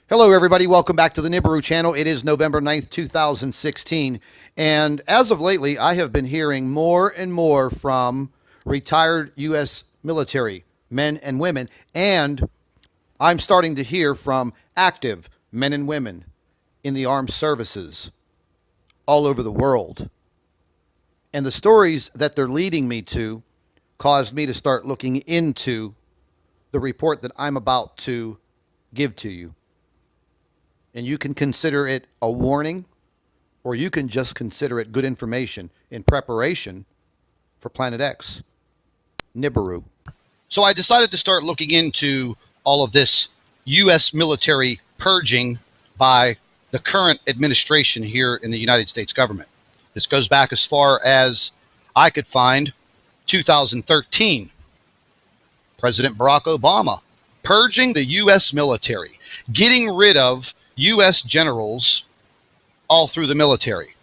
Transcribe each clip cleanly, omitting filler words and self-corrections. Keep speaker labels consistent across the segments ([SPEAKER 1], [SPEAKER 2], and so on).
[SPEAKER 1] Hello, everybody. Welcome back to the Nibiru channel. It is November 9th, 2016. And as of lately, I have been hearing more and more from retired U.S. military men and women. And I'm starting to hear from active men and women in the armed services all over the world. And the stories that they're leading me to caused me to start looking into the report that I'm about to give to you. And you can consider it a warning, or you can just consider it good information in preparation for Planet X, Nibiru. So I decided to start looking into all of this U.S. military purging by the current administration here in the United States government. This goes back as far as I could find 2013. President Barack Obama purging the U.S. military, getting rid of U.S. generals all through the military.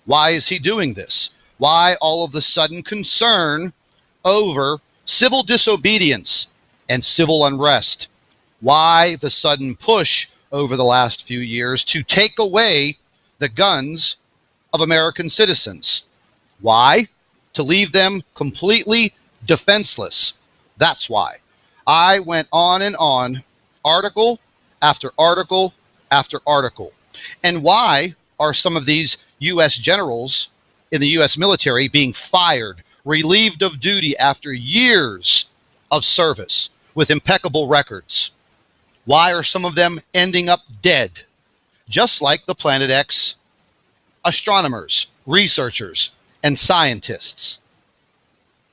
[SPEAKER 1] Why is he doing this? Why all of the sudden concern over civil disobedience and civil unrest? Why the sudden push over the last few years to take away the guns of American citizens? Why? To leave them completely defenseless. That's why. I went on and on, article after article after article. And why are some of these U.S. generals in the U.S. military being fired, relieved of duty after years of service with impeccable records? Why are some of them ending up dead, just like the Planet X astronomers, researchers, and scientists?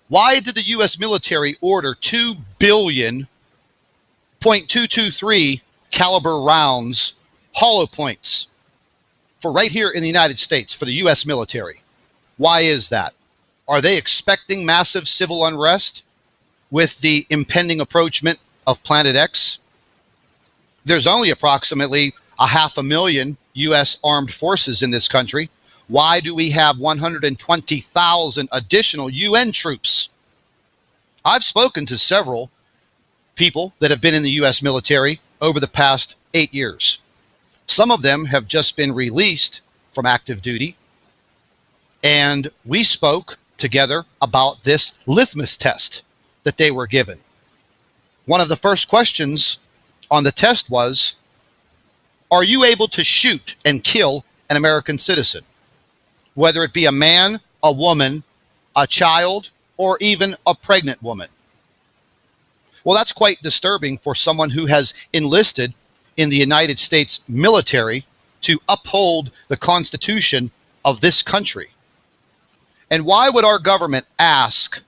[SPEAKER 1] Why did the U.S. military order 2 billion .223 caliber rounds, hollow points, for right here in the United States for the U.S. military? Why is that? Are they expecting massive civil unrest with the impending approachment of Planet X? There's only approximately 500,000 U.S. armed forces in this country. Why do we have 120,000 additional UN troops? I've spoken to several people that have been in the U.S. military over the past 8 years. Some of them have just been released from active duty, and we spoke together about this litmus test that they were given. One of the first questions on the test was, are you able to shoot and kill an American citizen? Whether it be a man, a woman, a child, or even a pregnant woman. Well, that's quite disturbing for someone who has enlisted in the United States military to uphold the Constitution of this country. And why would our government ask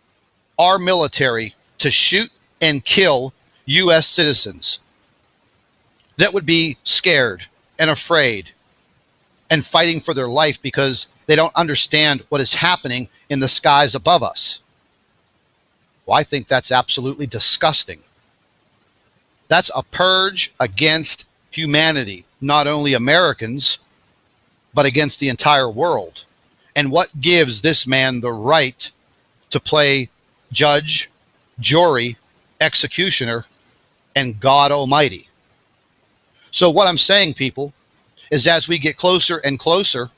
[SPEAKER 1] our military to shoot and kill U.S. citizens that would be scared and afraid and fighting for their life because they don't understand what is happening in the skies above us? Well, I think that's absolutely disgusting. That's a purge against humanity, not only Americans, but against the entire world. And what gives this man the right to play judge, jury, executioner, and God Almighty? So what I'm saying, people, is as we get closer and closer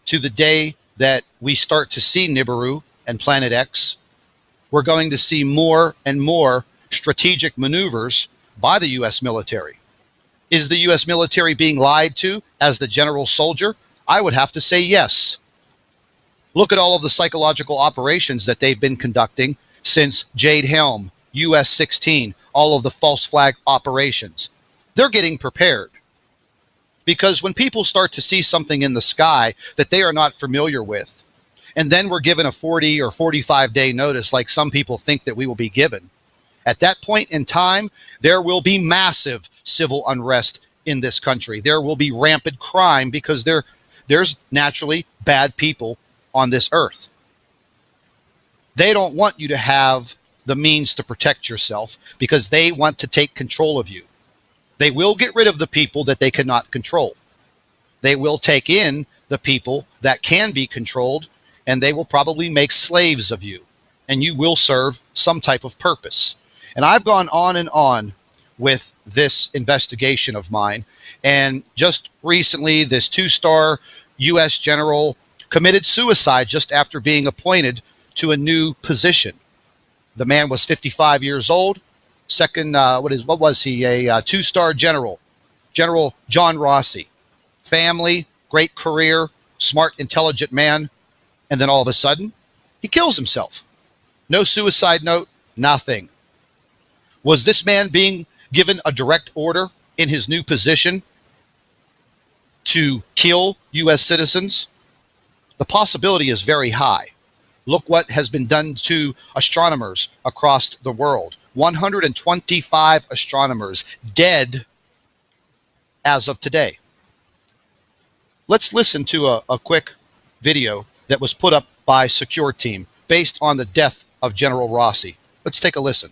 [SPEAKER 1] to the day that we start to see Nibiru and Planet X, we're going to see more and more strategic maneuvers by the U.S. military. Is the U.S. military being lied to as the general soldier? I would have to say yes. Look at all of the psychological operations that they've been conducting since Jade Helm, U.S. 16, all of the false flag operations. They're getting prepared. Because when people start to see something in the sky that they are not familiar with, and then we're given a 40 or 45-day notice like some people think that we will be given, at that point in time, there will be massive civil unrest in this country. There will be rampant crime because there's naturally bad people on this earth. They don't want you to have the means to protect yourself because they want to take control of you. They will get rid of the people that they cannot control. They will take in the people that can be controlled, and they will probably make slaves of you, and you will serve some type of purpose. And I've gone on and on with this investigation of mine. And just recently, this 2-star U.S. general committed suicide just after being appointed to a new position. The man was 55 years old. What was he? A 2-star general, General John Rossi. Family, great career, smart, intelligent man. And then all of a sudden, he kills himself. No suicide note, nothing. Was this man being given a direct order in his new position to kill U.S. citizens? The possibility is very high. Look what has been done to astronomers across the world. 125 astronomers dead as of today. Let's listen to a quick video that was put up by Secure Team based on the death of General Rossi. Let's take a listen.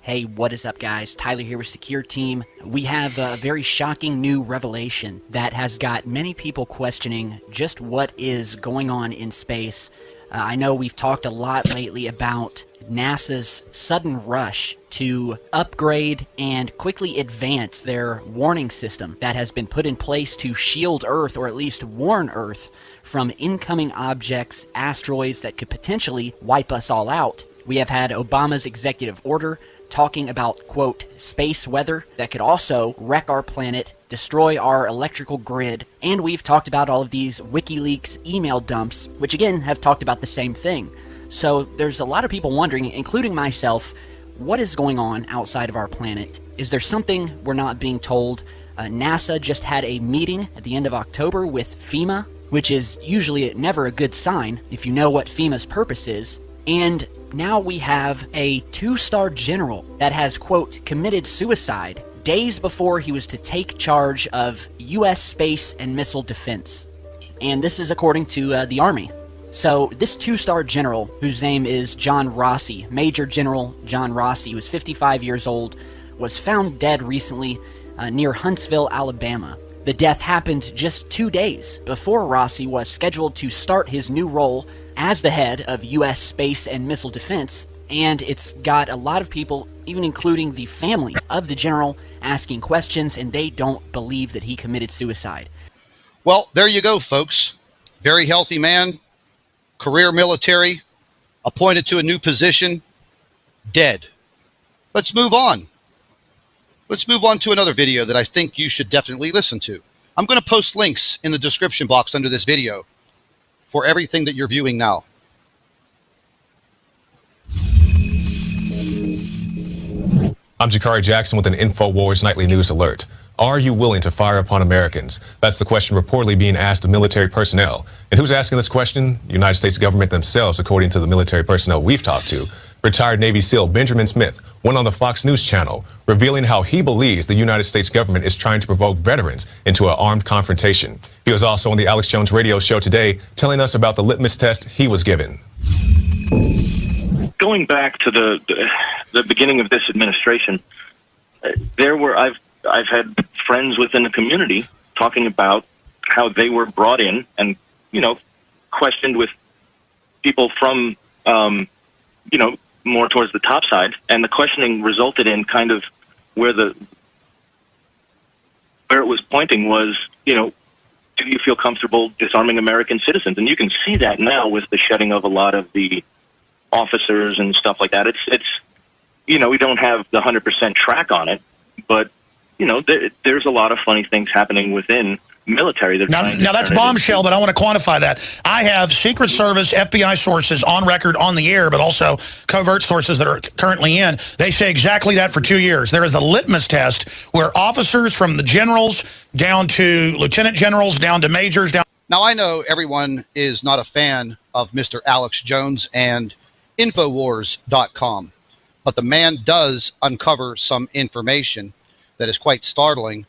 [SPEAKER 2] Hey, what is up, guys? Tyler here with Secure Team. We have a very shocking new revelation that has got many people questioning just what is going on in space. I know we've talked a lot lately about NASA's sudden rush to upgrade and quickly advance their warning system that has been put in place to shield Earth, or at least warn Earth, from incoming objects, asteroids that could potentially wipe us all out. We have had Obama's executive order talking about, quote, space weather that could also wreck our planet, destroy our electrical grid, and we've talked about all of these WikiLeaks email dumps, which again have talked about the same thing. So there's a lot of people wondering, including myself, what is going on outside of our planet? Is there something we're not being told? NASA just had a meeting at the end of October with FEMA, which is usually never a good sign if you know what FEMA's purpose is. And now we have a 2-star general that has, quote, committed suicide days before he was to take charge of U.S. space and missile defense. And this is according to the Army. So this 2-star general, whose name is John Rossi, Major General John Rossi, who was 55 years old, was found dead recently near Huntsville, Alabama. The death happened just 2 days before Rossi was scheduled to start his new role as the head of U.S. space and missile defense, and it's got a lot of people, even including the family of the general, asking questions, and they don't believe that he committed suicide.
[SPEAKER 1] Well, there you go, folks. Very healthy man, career military, appointed to a new position, dead. Let's move on. Let's move on to another video that I think you should definitely listen to. I'm going to post links in the description box under this video for everything that you're viewing now.
[SPEAKER 3] I'm Jakari Jackson with an InfoWars Nightly News Alert. Are you willing to fire upon Americans? That's the question reportedly being asked of military personnel. And who's asking this question? The United States government themselves, according to the military personnel we've talked to. Retired Navy SEAL Benjamin Smith went on the Fox News channel, revealing how he believes the United States government is trying to provoke veterans into an armed confrontation. He was also on the Alex Jones radio show today, telling us about the litmus test he was given.
[SPEAKER 4] Going back to the beginning of this administration, I've had friends within the community talking about how they were brought in and, questioned with people from, more towards the top side, and the questioning resulted in kind of where it was pointing was, do you feel comfortable disarming American citizens? And you can see that now with the shedding of a lot of the officers and stuff like that. It's we don't have the 100% track on it, but there's a lot of funny things happening within military.
[SPEAKER 5] Now that's bombshell, but I want to quantify that. I have Secret Service, FBI sources on record on the air, but also covert sources that are currently in. They say exactly that for 2 years. There is a litmus test where officers from the generals down to lieutenant generals, down to majors, down.
[SPEAKER 1] Now, I know everyone is not a fan of Mr. Alex Jones and Infowars.com, but the man does uncover some information that is quite startling,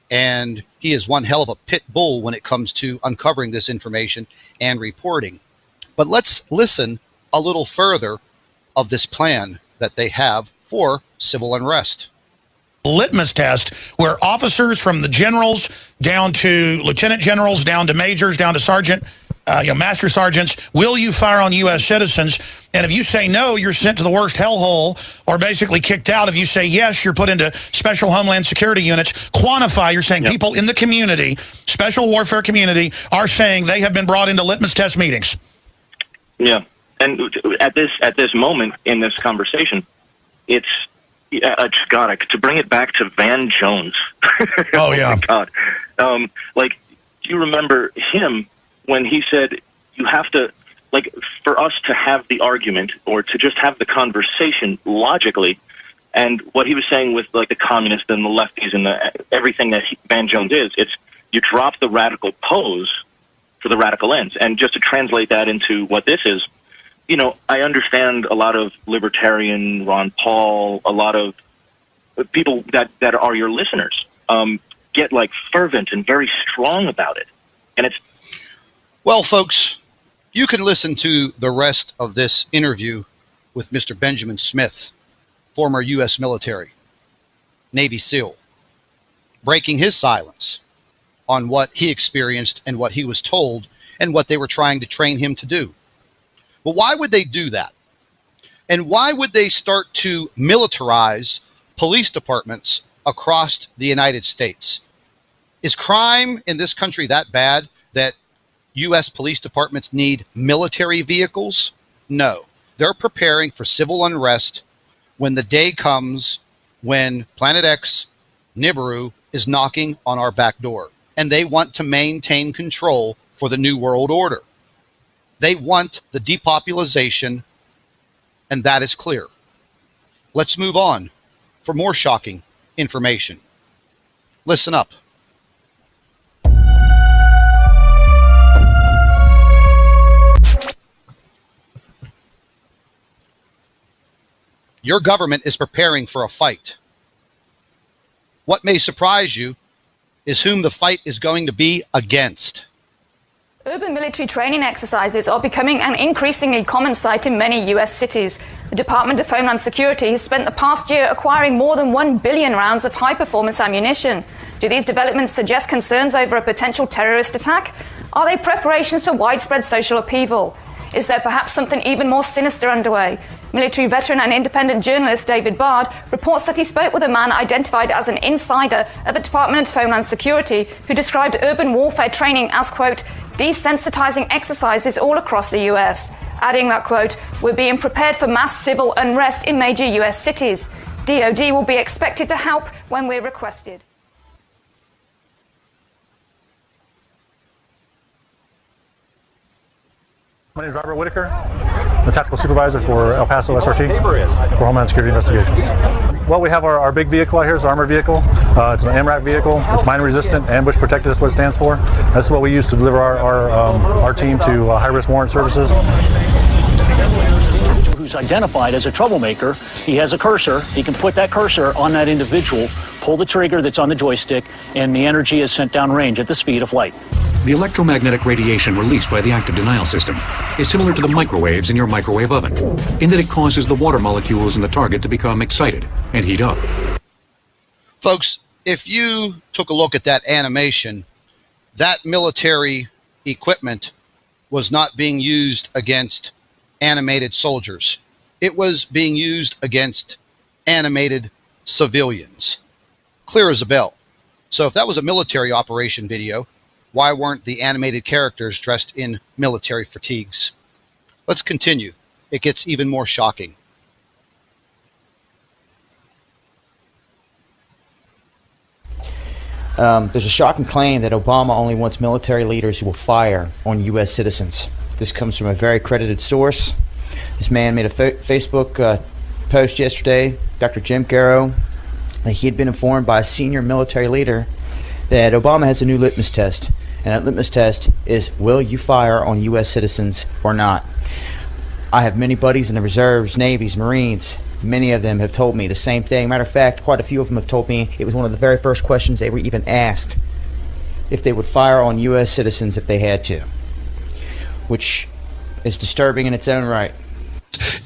[SPEAKER 1] and he is one hell of a pit bull when it comes to uncovering this information and reporting. But let's listen a little further of this plan that they have for civil unrest.
[SPEAKER 5] Litmus test where officers from the generals down to lieutenant generals, down to majors, down to sergeant, master sergeants, will you fire on U.S. citizens? And if you say no, you're sent to the worst hellhole or basically kicked out. If you say yes, you're put into special Homeland Security units. Quantify, you're saying people in the community, special warfare community, are saying they have been brought into litmus test meetings.
[SPEAKER 4] Yeah. And at this moment in this conversation, it's, God, to bring it back to Van Jones.
[SPEAKER 5] Oh, yeah.
[SPEAKER 4] God. Like, do you remember him when he said, you have to, like, for us to have the argument or to just have the conversation logically, and what he was saying with, like, the communists and the lefties and everything that Van Jones is, it's you drop the radical pose for the radical ends. And just to translate that into what this is, you know, I understand a lot of libertarian, Ron Paul, a lot of people that are your listeners get, like, fervent and very strong about it. And it's...
[SPEAKER 1] Well, folks, you can listen to the rest of this interview with Mr. Benjamin Smith, former U.S. military, Navy SEAL, breaking his silence on what he experienced and what he was told and what they were trying to train him to do. But why would they do that? And why would they start to militarize police departments across the United States? Is crime in this country that bad that U.S. police departments need military vehicles? No. They're preparing for civil unrest when the day comes when Planet X, Nibiru, is knocking on our back door. And they want to maintain control for the New World Order. They want the depopulation, and that is clear. Let's move on for more shocking information. Listen up. Your government is preparing for a fight. What may surprise you is whom the fight is going to be against.
[SPEAKER 6] Urban military training exercises are becoming an increasingly common sight in many U.S. cities. The Department of Homeland Security has spent the past year acquiring more than 1 billion rounds of high-performance ammunition. Do these developments suggest concerns over a potential terrorist attack? Are they preparations for widespread social upheaval? Is there perhaps something even more sinister underway? Military veteran and independent journalist David Bard reports that he spoke with a man identified as an insider at the Department of Homeland Security who described urban warfare training as, quote, desensitizing exercises all across the US, adding that, quote, we're being prepared for mass civil unrest in major US cities. DoD will be expected to help when we're requested.
[SPEAKER 7] My name is Robert Whitaker. I'm the tactical supervisor for El Paso SRT for Homeland Security Investigations. Well, we have our big vehicle out here. It's an armored vehicle. It's an AMRAP vehicle. It's mine resistant, ambush protected is what it stands for. That's what we use to deliver our team to high-risk warrant services.
[SPEAKER 8] Who's identified as a troublemaker, he has a cursor. He can put that cursor on that individual, pull the trigger that's on the joystick, and the energy is sent downrange at the speed of light.
[SPEAKER 9] The electromagnetic radiation released by the active denial system is similar to the microwaves in your microwave oven, in that it causes the water molecules in the target to become excited and heat up.
[SPEAKER 1] Folks, if you took a look at that animation, that military equipment was not being used against animated soldiers. It was being used against animated civilians. Clear as a bell. So if that was a military operation video, why weren't the animated characters dressed in military fatigues? Let's continue. It gets even more shocking.
[SPEAKER 10] There's a shocking claim that Obama only wants military leaders who will fire on U.S. citizens. This comes from a very credited source. This man made a Facebook post yesterday, Dr. Jim Garrow, that he had been informed by a senior military leader that Obama has a new litmus test. And that litmus test is, will you fire on U.S. citizens or not? I have many buddies in the reserves, navies, marines. Many of them have told me the same thing. Matter of fact, quite a few of them have told me it was one of the very first questions they were even asked, if they would fire on U.S. citizens if they had to, which is disturbing in its own right.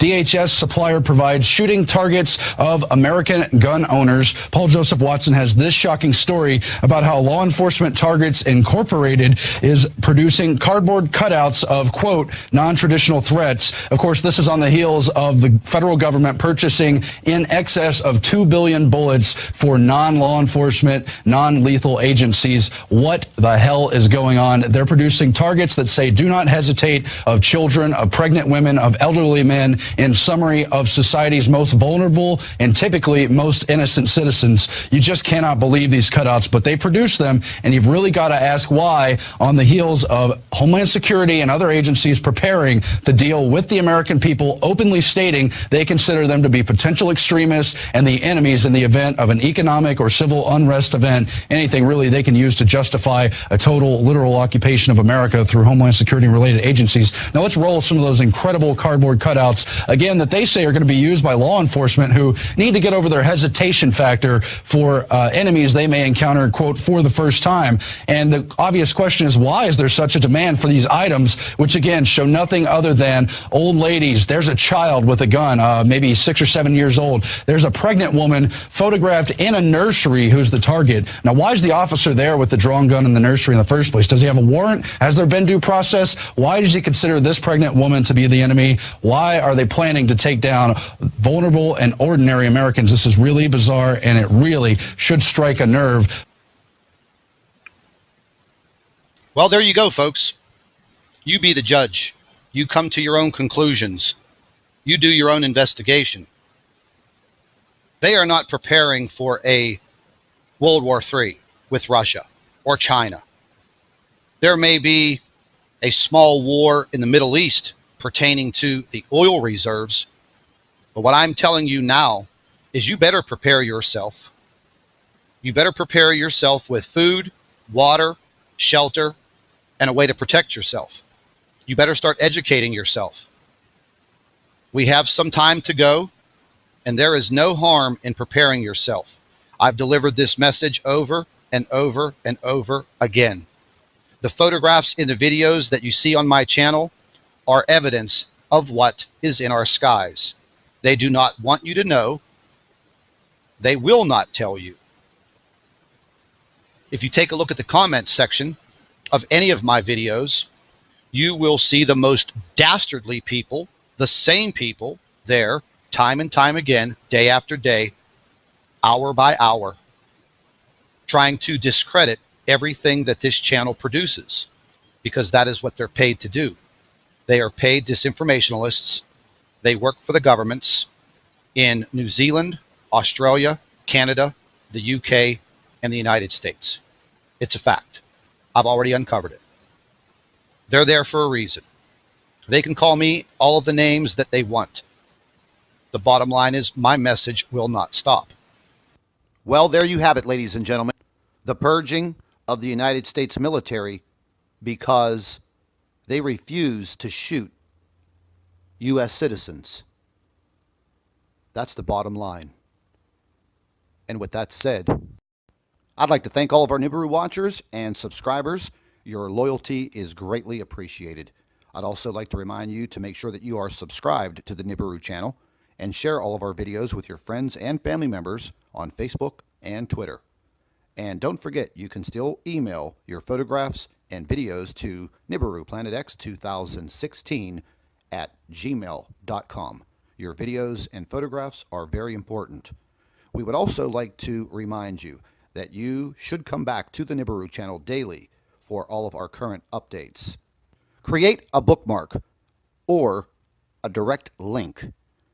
[SPEAKER 11] DHS supplier provides shooting targets of American gun owners. Paul Joseph Watson has this shocking story about how Law Enforcement Targets Incorporated is producing cardboard cutouts of, quote, non-traditional threats. Of course, this is on the heels of the federal government purchasing in excess of 2 billion bullets for non-law enforcement, non-lethal agencies. What the hell is going on? They're producing targets that say do not hesitate, of children, of pregnant women, of elderly men, in summary, of society's most vulnerable and typically most innocent citizens. You just cannot believe these cutouts, but they produce them, and you've really got to ask why, on the heels of Homeland Security and other agencies preparing to deal with the American people, openly stating they consider them to be potential extremists and the enemies in the event of an economic or civil unrest event, anything really they can use to justify a total, literal occupation of America through Homeland Security and related agencies. Now let's roll some of those incredible cardboard cutouts, again, that they say are going to be used by law enforcement who need to get over their hesitation factor for enemies they may encounter, quote, for the first time. And the obvious question is, why is there such a demand for these items, which again show nothing other than old ladies? There's a child with a gun, maybe 6 or 7 years old. There's a pregnant woman photographed in a nursery who's the target. Now, why is the officer there with the drawn gun in the nursery in the first place? Does he have a warrant? Has there been due process? Why does he consider this pregnant woman to be the enemy? Why are they planning to take down vulnerable and ordinary Americans? This is really bizarre, and it really should strike a nerve.
[SPEAKER 1] Well, there you go, folks. You be the judge. You come to your own conclusions. You do your own investigation. They are not preparing for a World War III with Russia or China. There may be a small war in the Middle East pertaining to the oil reserves. But what I'm telling you now is you better prepare yourself. You better prepare yourself with food, water, shelter, and a way to protect yourself. You better start educating yourself. We have some time to go, and there is no harm in preparing yourself. I've delivered this message over and over and over again. The photographs in the videos that you see on my channel are evidence of what is in our skies. They do not want you to know. They will not tell you. If you take a look at the comments section of any of my videos, you will see the most dastardly people, the same people there, time and time again, day after day, hour by hour, trying to discredit everything that this channel produces, because that is what they're paid to do. They are paid disinformationalists. They work for the governments in New Zealand, Australia, Canada, the UK, and the United States. It's a fact. I've already uncovered it. They're there for a reason. They can call me all of the names that they want. The bottom line is my message will not stop.
[SPEAKER 12] Well, there you have it, ladies and gentlemen. The purging of the United States military because they refuse to shoot U.S. citizens. That's the bottom line. And with that said, I'd like to thank all of our Nibiru watchers and subscribers. Your loyalty is greatly appreciated. I'd also like to remind you to make sure that you are subscribed to the Nibiru channel and share all of our videos with your friends and family members on Facebook and Twitter. And don't forget, you can still email your photographs and videos to NibiruPlanetX2016 at gmail.com. Your videos and photographs are very important. We would also like to remind you that you should come back to the Nibiru channel daily for all of our current updates. Create a bookmark or a direct link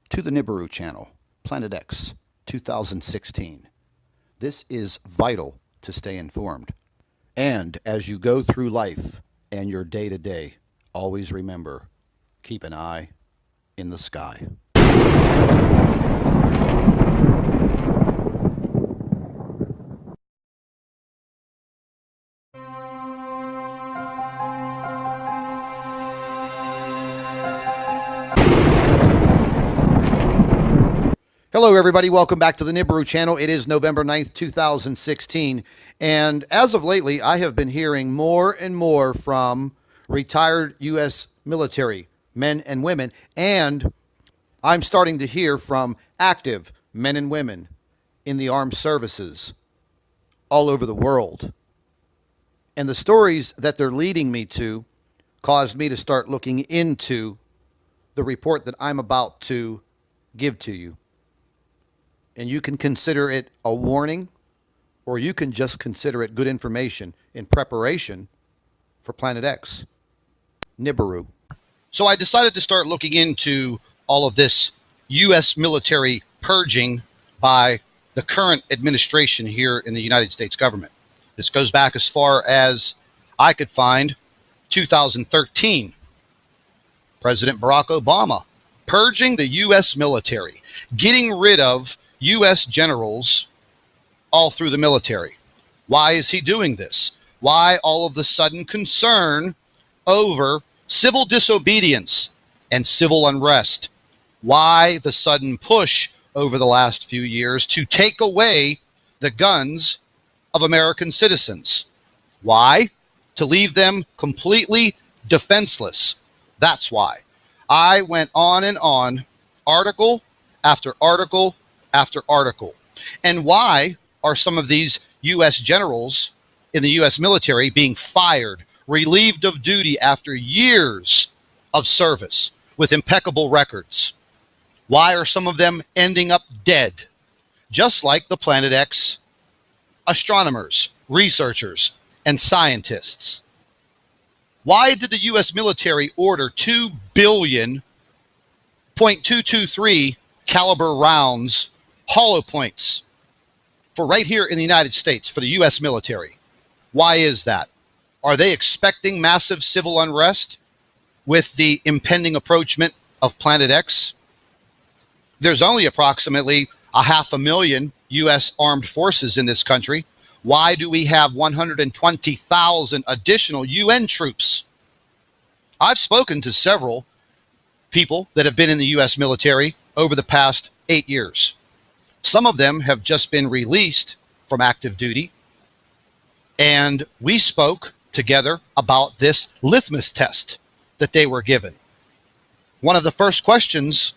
[SPEAKER 12] to the Nibiru channel, Planet X 2016. This is vital to stay informed. And as you go through life and your day-to-day, always remember, keep an eye in the sky. Hello, everybody. Welcome back to the Nibiru channel. It is November 9th, 2016. And as of lately, I have been hearing more and more from retired U.S. military men and women and I'm starting to hear from active men and women in the armed services all over the world. And the stories that they're leading me to caused me to start looking into the report that I'm about to give to you. And you can consider it a warning, or you can just consider it good information in preparation for Planet X. Nibiru.
[SPEAKER 1] So I decided to start looking into all of this U.S. military purging by the current administration here in the United States government. This goes back as far as I could find 2013. President Barack Obama purging the U.S. military, getting rid of U.S. generals all through the military. Why is he doing this? Why all of the sudden concern over civil disobedience and civil unrest? Why the sudden push over the last few years to take away the guns of American citizens? Why? To leave them completely defenseless. That's why. I went on and on, article after article after article. And why are some of these U.S. generals in the U.S. military being fired, relieved of duty after years of service with impeccable records? Why are some of them ending up dead? Just like the Planet X astronomers, researchers, and scientists. Why did the U.S. military order 2 billion .223 caliber rounds, hollow points, for right here in the United States for the U.S. military? Why is that? Are they expecting massive civil unrest with the impending approachment of Planet X? There's only approximately 500,000 U.S. armed forces in this country. Why do we have 120,000 additional UN troops? I've spoken to several people that have been in the U.S. military over the past 8 years. Some of them have just been released from active duty. And we spoke together about this litmus test that they were given. One of the first questions